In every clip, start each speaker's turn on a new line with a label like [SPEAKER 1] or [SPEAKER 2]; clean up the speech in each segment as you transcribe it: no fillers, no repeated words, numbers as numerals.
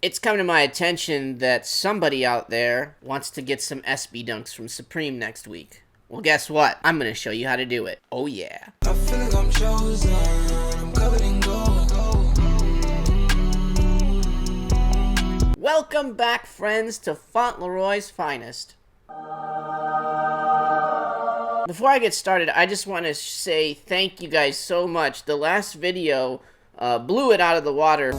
[SPEAKER 1] It's come to my attention that somebody out there wants to get some SB dunks from Supreme next week. Well, guess what? I'm gonna show you how to do it. Oh yeah. I feel like I'm chosen. I'm covered in gold. Welcome back, friends, to Fauntleroy's Finest. Before I get started, I just want to say thank you guys so much. The last video blew it out of the water.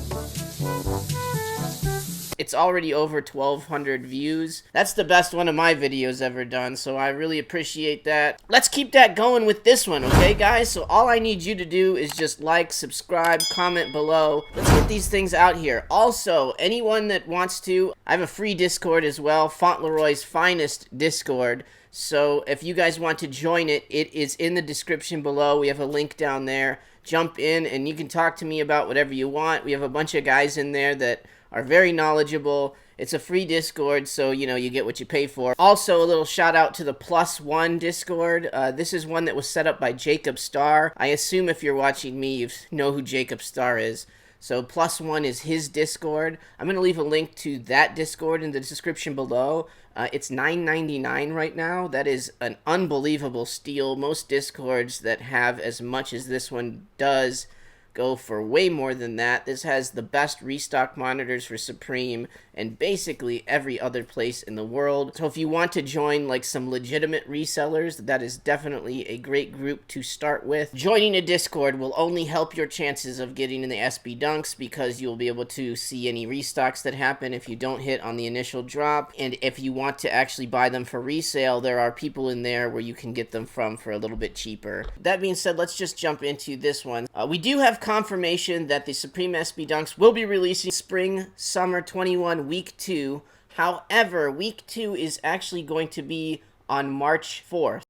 [SPEAKER 1] It's already over 1,200 views. That's the best one of my videos ever done, so I really appreciate that. Let's keep that going with this one, okay, guys? So all I need you to do is just like, subscribe, comment below. Let's get these things out here. Also, anyone that wants to, I have a free Discord as well, Fauntleroy's Finest Discord. So if you guys want to join it, it is in the description below. We have a link down there. Jump in and you can talk to me about whatever you want. We have a bunch of guys in there that are very knowledgeable. It's a free Discord, so, you know, you get what you pay for. Also, a little shout out to the +1 Discord. This is one that was set up by Jacob Starr. I assume if you're watching me, you know who Jacob Starr is. So +1 is his Discord. I'm going to leave a link to that Discord in the description below. It's $9.99 right now. That is an unbelievable steal. Most Discords that have as much as this one does go for way more than that. This has the best restock monitors for Supreme and basically every other place in the world. So if you want to join like some legitimate resellers, that is definitely a great group to start with. Joining a Discord will only help your chances of getting in the SB Dunks because you'll be able to see any restocks that happen if you don't hit on the initial drop. And if you want to actually buy them for resale, there are people in there where you can get them from for a little bit cheaper. That being said, let's just jump into this one. We do have confirmation that the Supreme SB Dunks will be releasing Spring Summer 21 Week 2. However, Week 2 is actually going to be on March 4th.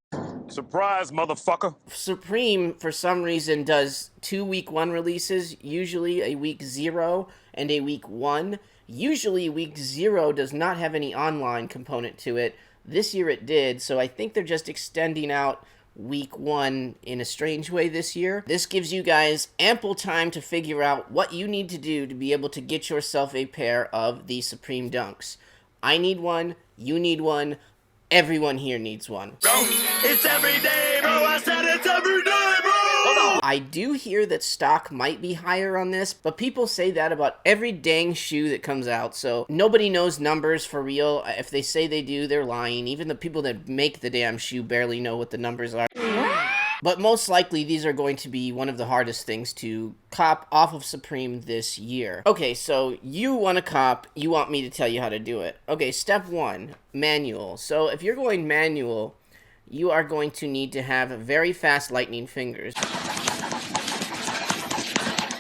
[SPEAKER 2] Surprise, motherfucker.
[SPEAKER 1] Supreme, for some reason, does 2 Week 1 releases, usually a Week 0 and a Week 1. Usually, Week 0 does not have any online component to it. This year it did, so I think they're just extending out Week 1 in a strange way this year. This gives you guys ample time to figure out what you need to do to be able to get yourself a pair of the Supreme Dunks. I need one, you need one, everyone here needs one.
[SPEAKER 2] Bro, it's every day, bro. I said it's every day, bro.
[SPEAKER 1] I do hear that stock might be higher on this, but people say that about every dang shoe that comes out, so nobody knows numbers for real. If they say they do, they're lying. Even the people that make the damn shoe barely know what the numbers are. But most likely, these are going to be one of the hardest things to cop off of Supreme this year. Okay, so you want to cop, you want me to tell you how to do it. Okay, step 1, manual. So if you're going manual, you are going to need to have very fast lightning fingers.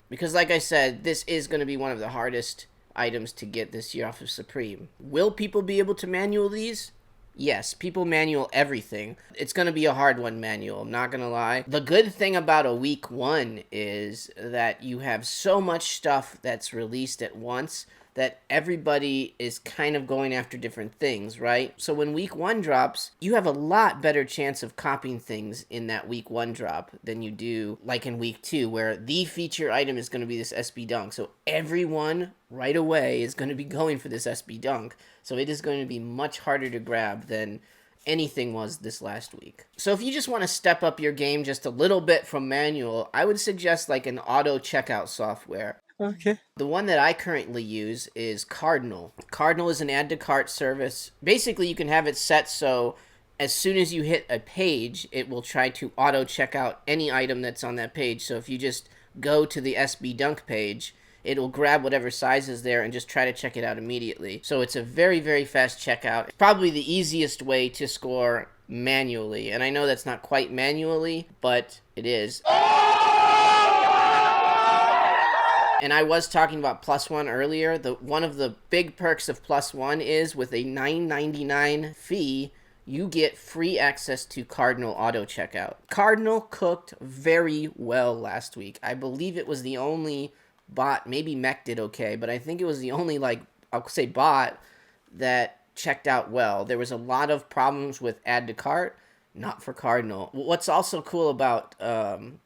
[SPEAKER 1] Because like I said, this is going to be one of the hardest items to get this year off of Supreme. Will people be able to manual these? Yes, people manual everything. It's going to be a hard one manual, I'm not going to lie. The good thing about a Week 1 is that you have so much stuff that's released at once that everybody is kind of going after different things, right? So when Week 1 drops, you have a lot better chance of copying things in that Week 1 drop than you do like in Week 2, where the feature item is going to be this SB Dunk. So everyone right away is going to be going for this SB Dunk. So it is going to be much harder to grab than anything was this last week. So if you just want to step up your game just a little bit from manual, I would suggest like an auto checkout software.
[SPEAKER 3] Okay.
[SPEAKER 1] The one that I currently use is Cardinal. Cardinal is an add to cart service. Basically, you can have it set so as soon as you hit a page, it will try to auto check out any item that's on that page. So if you just go to the SB Dunk page, it'll grab whatever size is there and just try to check it out immediately. So it's a very, very fast checkout. It's probably the easiest way to score manually. And I know that's not quite manually, but it is. And I was talking about +1 earlier. One of the big perks of +1 is with a $9.99 fee, you get free access to Cardinal Auto Checkout. Cardinal cooked very well last week. I believe it was the only bot, maybe Mech did okay, but I think it was the only, like, I'll say bot that checked out well. There was a lot of problems with add to cart. not for Cardinal. What's also cool about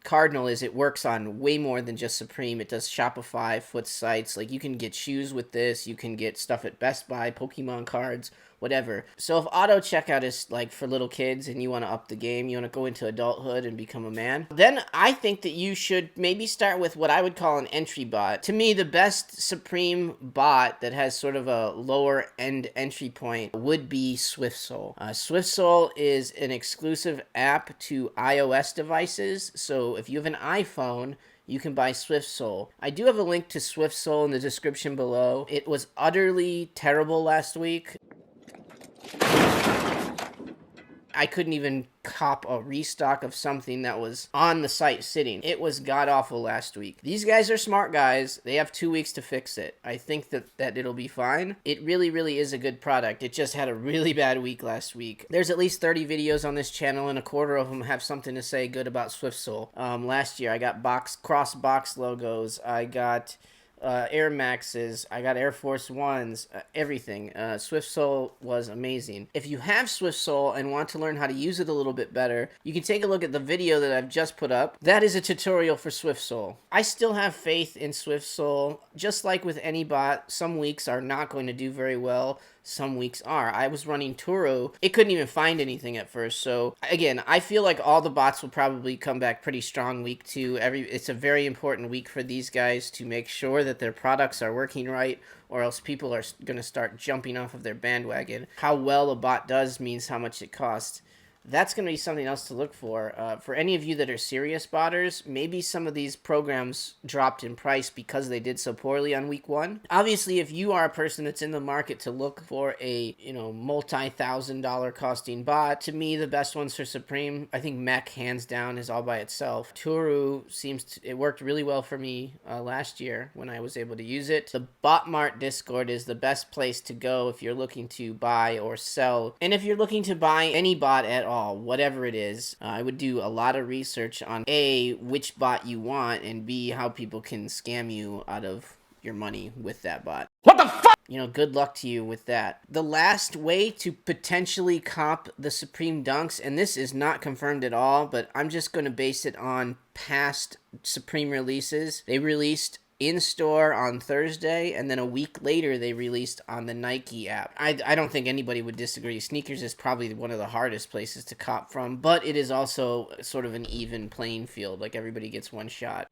[SPEAKER 1] Cardinal is it works on way more than just Supreme. It does Shopify, foot sites. Like, you can get shoes with this. You can get stuff at Best Buy, Pokemon cards, whatever. So if auto checkout is like for little kids and you want to up the game, you want to go into adulthood and become a man, then I think that you should maybe start with what I would call an entry bot. To me, the best Supreme bot that has sort of a lower end entry point would be SwiftSoul. SwiftSoul is an exclusive app to iOS devices. So if you have an iPhone, you can buy SwiftSoul. I do have a link to SwiftSoul in the description below. It was utterly terrible last week. I couldn't even cop a restock of something that was on the site sitting. It was god-awful last week. These guys are smart guys. They have 2 weeks to fix it. I think that it'll be fine. It really, really is a good product. It just had a really bad week last week. There's at least 30 videos on this channel, and a quarter of them have something to say good about SwiftSoul. Last year, I got cross-box logos. I got Air Maxes, I got Air Force Ones, everything. SwiftSoul was amazing. If you have SwiftSoul and want to learn how to use it a little bit better, you can take a look at the video that I've just put up. That is a tutorial for SwiftSoul. I still have faith in SwiftSoul. Just like with any bot, some weeks are not going to do very well. Some weeks are. I was running Turo. It couldn't even find anything at first. So again, I feel like all the bots will probably come back pretty strong week 2. It's a very important week for these guys to make sure that their products are working right, or else people are going to start jumping off of their bandwagon. How well a bot does means how much it costs. That's going to be something else to look for. For any of you that are serious botters, maybe some of these programs dropped in price because they did so poorly on week 1. Obviously, if you are a person that's in the market to look for a, multi-$1,000 costing bot, to me, the best ones for Supreme, I think Mech, hands down, is all by itself. Turu it worked really well for me last year when I was able to use it. The BotMart Discord is the best place to go if you're looking to buy or sell. And if you're looking to buy any bot at all, whatever it is, I would do a lot of research on A, which bot you want, and B, how people can scam you out of your money with that bot.
[SPEAKER 2] What the fuck?
[SPEAKER 1] Good luck to you with that. The last way to potentially cop the Supreme Dunks, and this is not confirmed at all, but I'm just going to base it on past Supreme releases. They released in-store on Thursday, and then a week later they released on the Nike app. I don't think anybody would disagree. Sneakers is probably one of the hardest places to cop from, but it is also sort of an even playing field. Like, everybody gets one shot.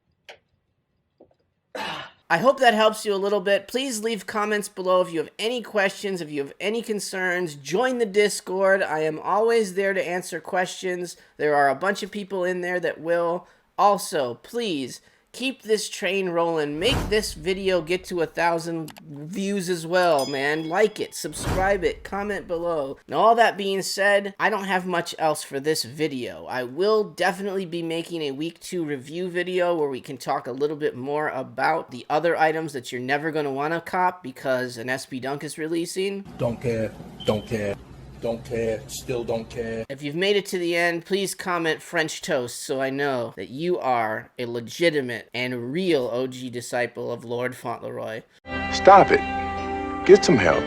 [SPEAKER 1] I hope that helps you a little bit. Please leave comments below if you have any questions, if you have any concerns. Join the Discord. I am always there to answer questions. There are a bunch of people in there that will. Also, please keep this train rolling. Make this video get to 1,000 views as well, man. Like it, subscribe it, comment below. Now, all that being said, I don't have much else for this video. I will definitely be making a week 2 review video where we can talk a little bit more about the other items that you're never going to want to cop because an SB Dunk is releasing.
[SPEAKER 3] Don't care, don't care. Don't care, still don't care.
[SPEAKER 1] If you've made it to the end, please comment French toast so I know that you are a legitimate and real OG disciple of Lord Fauntleroy.
[SPEAKER 4] Stop it. Get some help.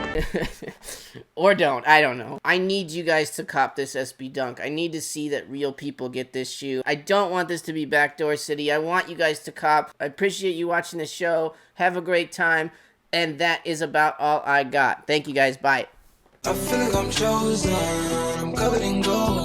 [SPEAKER 1] Or don't, I don't know. I need you guys to cop this SB Dunk. I need to see that real people get this shoe. I don't want this to be Backdoor City. I want you guys to cop. I appreciate you watching the show. Have a great time. And that is about all I got. Thank you guys. Bye.
[SPEAKER 5] I feel like I'm chosen, I'm covered in gold.